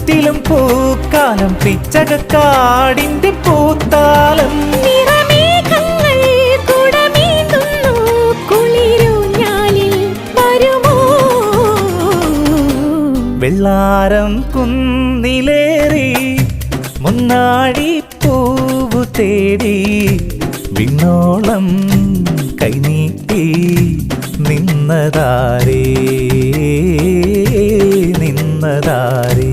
ചുറ്റിലും പൂക്കാലം പിച്ചകക്കാടിന്റെ പൂത്താലം വെള്ളാരം കുന്നിലേറി മുന്നാഴി പൂവു തേടി വിണ്ണോളം കൈനീട്ടി നിന്നതാരേ നിന്നതാരേ